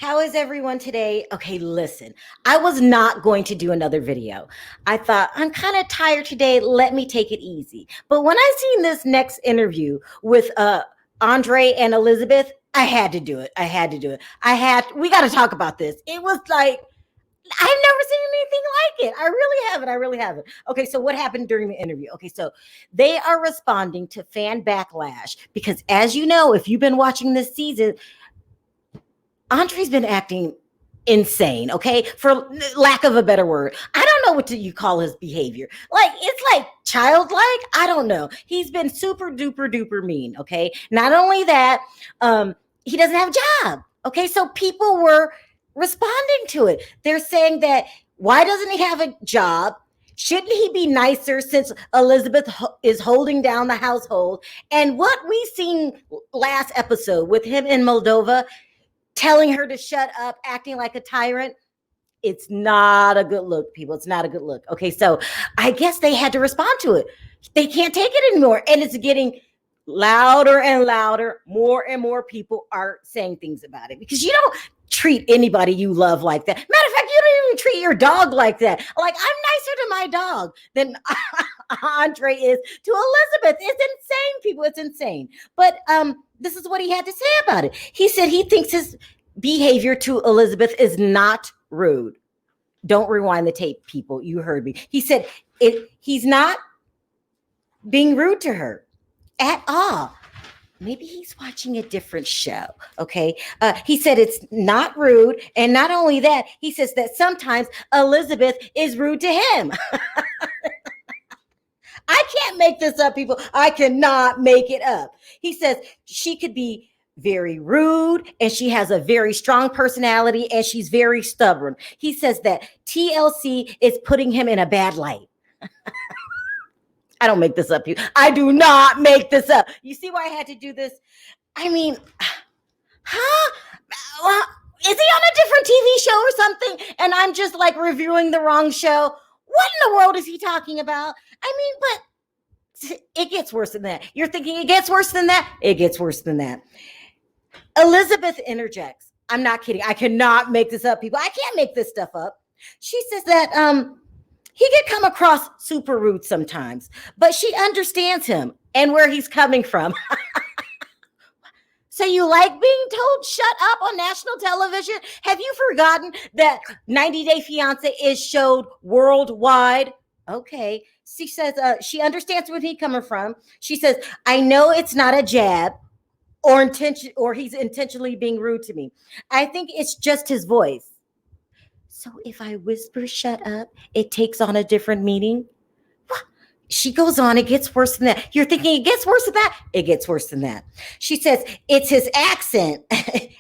How is everyone today? Okay, listen, I was not going to do another video. I thought, I'm kind of tired today. Let me take it easy. But when I seen this next interview with Andrei and Elizabeth, I had to do it. I had to do it. We got to talk about this. It was like, I've never seen anything like it. I really haven't. I really haven't. Okay, so what happened during the interview? Okay, so they are responding to fan backlash because, as you know, if you've been watching this season, Andrei's been acting insane, okay? For lack of a better word. I don't know what you call his behavior. Like, it's like childlike. I don't know. He's been super duper duper mean, okay? Not only that, he doesn't have a job, okay? So people were responding to it. They're saying that, why doesn't he have a job? Shouldn't he be nicer since Elizabeth is holding down the household? And what we seen last episode with him in Moldova, telling her to shut up, acting like a tyrant, it's not a good look, people. It's not a good look. Okay, so I guess they had to respond to it. They can't take it anymore. And it's getting louder and louder. More and more people are saying things about it because you don't treat anybody you love like that. Matter of fact, you don't even treat your dog like that. Like, I'm nicer to my dog than Andrei is to Elizabeth. It's insane, people. It's insane. But this is what he had to say about it. He said he thinks his behavior to Elizabeth is not rude. Don't rewind the tape, people. You heard me. He said he's not being rude to her at all. Maybe he's watching a different show, okay? He said it's not rude. And not only that, he says that sometimes Elizabeth is rude to him. I can't make this up, people. I cannot make it up. He says she could be very rude and she has a very strong personality and she's very stubborn. He says that TLC is putting him in a bad light. I don't make this up, people. I do not make this up. You see why I had to do this? I mean, well, is he on a different TV show or something? And I'm just like reviewing the wrong show. What in the world is he talking about? I mean, but it gets worse than that. You're thinking it gets worse than that? It gets worse than that. Elizabeth interjects. I'm not kidding. I cannot make this up, people. I can't make this stuff up. She says that he could come across super rude sometimes, but she understands him and where he's coming from. So you like being told shut up on national television? Have you forgotten that 90 Day Fiance is showed worldwide? Okay. She says she understands where he's coming from. She says, I know it's not a jab or he's intentionally being rude to me. I think it's just his voice. So if I whisper shut up, it takes on a different meaning. She goes on, it gets worse than that. You're thinking it gets worse than that? It gets worse than that. She says it's his accent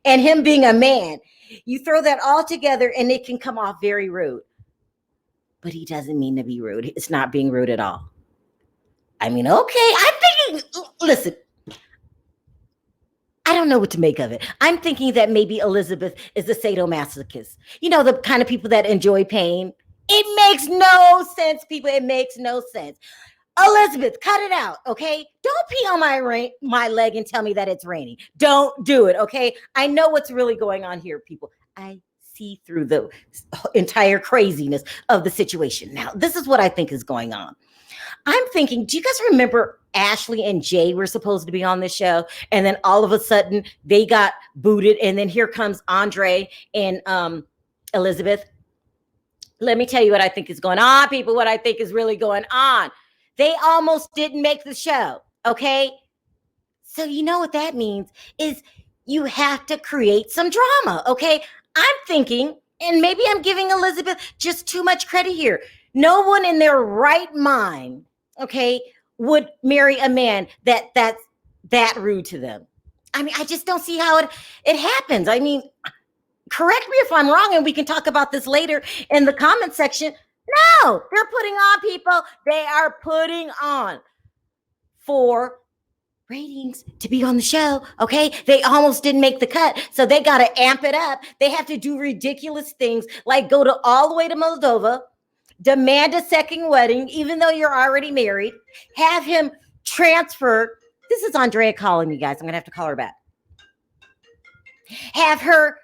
and him being a man. You throw that all together and it can come off very rude. But he doesn't mean to be rude. It's not being rude at all. I mean, okay, I'm thinking, listen, I don't know what to make of it. I'm thinking that maybe Elizabeth is a sadomasochist. You know, the kind of people that enjoy pain. It makes no sense, people. It makes no sense. Elizabeth, cut it out, okay? Don't pee on my leg and tell me that it's raining. Don't do it, okay? I know what's really going on here, people. I see through the entire craziness of the situation. Now, this is what I think is going on. I'm thinking, do you guys remember Ashley and Jay were supposed to be on this show? And then all of a sudden they got booted. And then here comes Andrei and Elizabeth. Let me tell you what I think is going on, people, what I think is really going on. They almost didn't make the show, okay? So you know what that means is you have to create some drama, okay? I'm thinking, and maybe I'm giving Elizabeth just too much credit here. No one in their right mind, okay, would marry a man that's that rude to them. I mean, I just don't see how it happens. I mean, correct me if I'm wrong, and we can talk about this later in the comment section. No, they're putting on, people. They are putting on for ratings to be on the show, okay? They almost didn't make the cut, so they got to amp it up. They have to do ridiculous things like go to all the way to Moldova, demand a second wedding, even though you're already married, have him transferred. This is Andrea calling me, guys. I'm going to have to call her back. Have her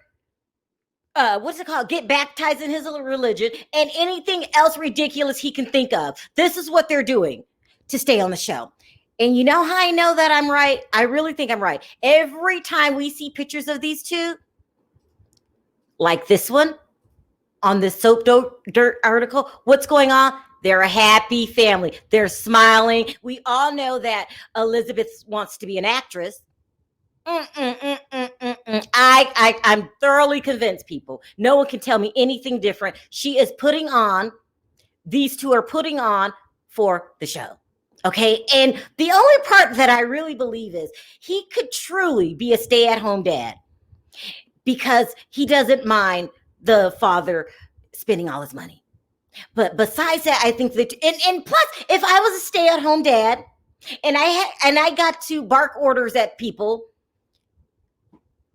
what's it called? Get baptized in his religion and anything else ridiculous he can think of. This is what they're doing to stay on the show. And you know how I know that I'm right? I really think I'm right. Every time we see pictures of these two, like this one on this Soap Dirt article, what's going on? They're a happy family. They're smiling. We all know that Elizabeth wants to be an actress. I'm thoroughly convinced, people. No one can tell me anything different. She is putting on, these two are putting on for the show. Okay. And the only part that I really believe is he could truly be a stay-at-home dad because he doesn't mind the father spending all his money. But besides that, I think that, and plus, if I was a stay-at-home dad and I got to bark orders at people,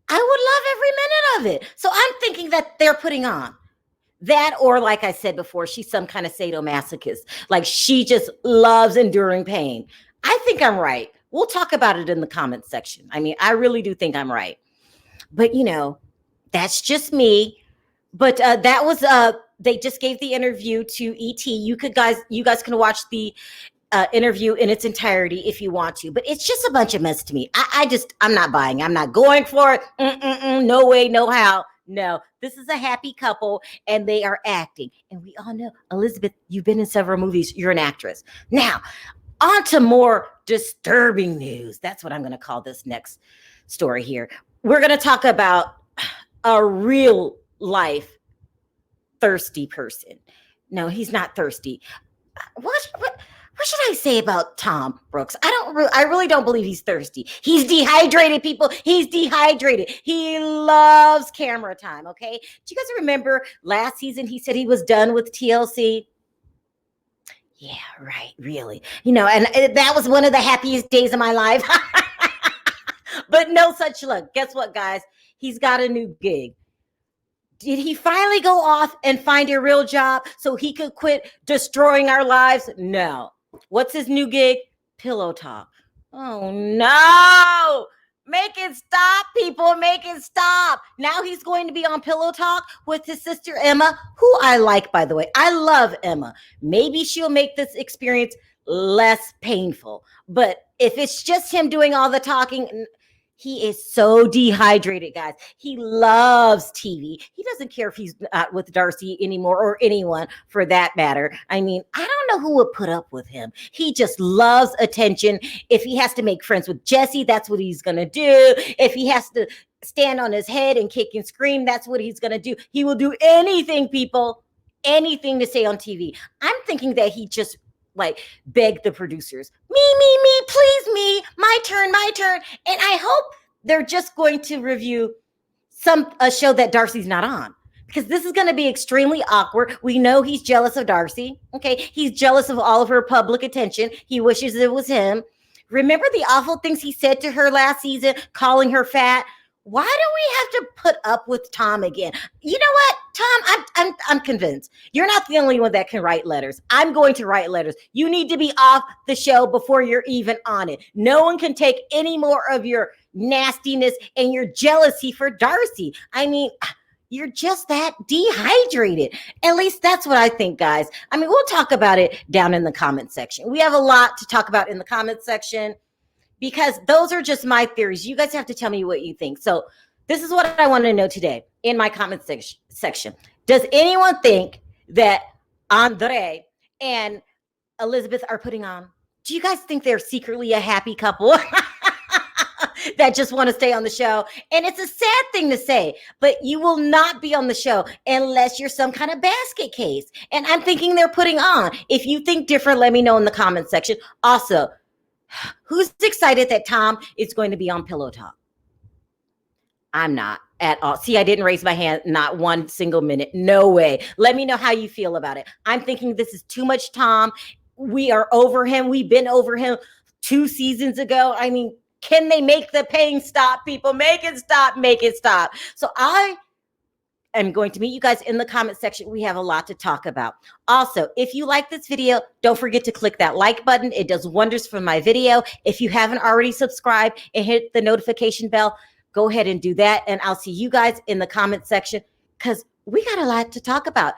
I would love every minute of it. So I'm thinking that they're putting on that, or like I said before, she's some kind of sadomasochist. Like she just loves enduring pain. I think I'm right. We'll talk about it in the comments section. I mean, I really do think I'm right. But you know, that's just me. But that was they just gave the interview to ET. You guys can watch the interview in its entirety if you want to, but it's just a bunch of mess to me. I'm not buying. I'm not going for it. No way, no how. No, this is a happy couple and they are acting. And we all know, Elizabeth, you've been in several movies. You're an actress. Now, on to more disturbing news. That's what I'm going to call this next story here. We're going to talk about a real life thirsty person. No, he's not thirsty. What should I say about Tom Brooks? I really don't believe he's thirsty. He's dehydrated, people. He's dehydrated. He loves camera time, okay? Do you guys remember last season he said he was done with TLC? Yeah, right, really. You know, and that was one of the happiest days of my life. But no such luck. Guess what, guys? He's got a new gig. Did he finally go off and find a real job so he could quit destroying our lives? No. What's his new gig? Pillow Talk. Oh, no. Make it stop, people. Make it stop. Now he's going to be on Pillow Talk with his sister, Emma, who I like, by the way. I love Emma. Maybe she'll make this experience less painful. But if it's just him doing all the talking, he is so dehydrated, guys. He loves TV. He doesn't care if he's not with Darcy anymore or anyone for that matter. I mean, I don't know who would put up with him. He just loves attention. If he has to make friends with Jesse, that's what he's going to do. If he has to stand on his head and kick and scream, that's what he's going to do. He will do anything, people, anything to stay on TV. I'm thinking that he just beg the producers, me, please me, my turn. And I hope they're just going to review a show that Darcy's not on, because this is going to be extremely awkward. We know he's jealous of Darcy. Okay. He's jealous of all of her public attention. He wishes it was him. Remember the awful things he said to her last season, calling her fat? Why do we have to put up with Tom again? You know what, Tom? I'm convinced you're not the only one that can write letters. I'm going to write letters. You need to be off the show before you're even on it. No one can take any more of your nastiness and your jealousy for Darcy. I mean, you're just that dehydrated. At least that's what I think, guys. I mean, we'll talk about it down in the comment section. We have a lot to talk about in the comment section, because those are just my theories. You guys have to tell me what you think. So this is what I want to know today in my comment section. Does anyone think that Andrei and Elizabeth are putting on? Do you guys think they're secretly a happy couple that just want to stay on the show? And it's a sad thing to say, but you will not be on the show unless you're some kind of basket case. And I'm thinking they're putting on. If you think different, let me know in the comment section. Also, who's excited that Tom is going to be on Pillow Talk? I'm not at all. See, I didn't raise my hand, not one single minute. No way. Let me know how you feel about it. I'm thinking this is too much Tom. We are over him. We've been over him 2 seasons ago. I mean, can they make the pain stop, people? Make it stop. Make it stop. So I am going to meet you guys in the comment section. We have a lot to talk about. Also, if you like this video, don't forget to click that like button. It does wonders for my video. If you haven't already subscribed and hit the notification bell, go ahead and do that. And I'll see you guys in the comment section. because we got a lot to talk about.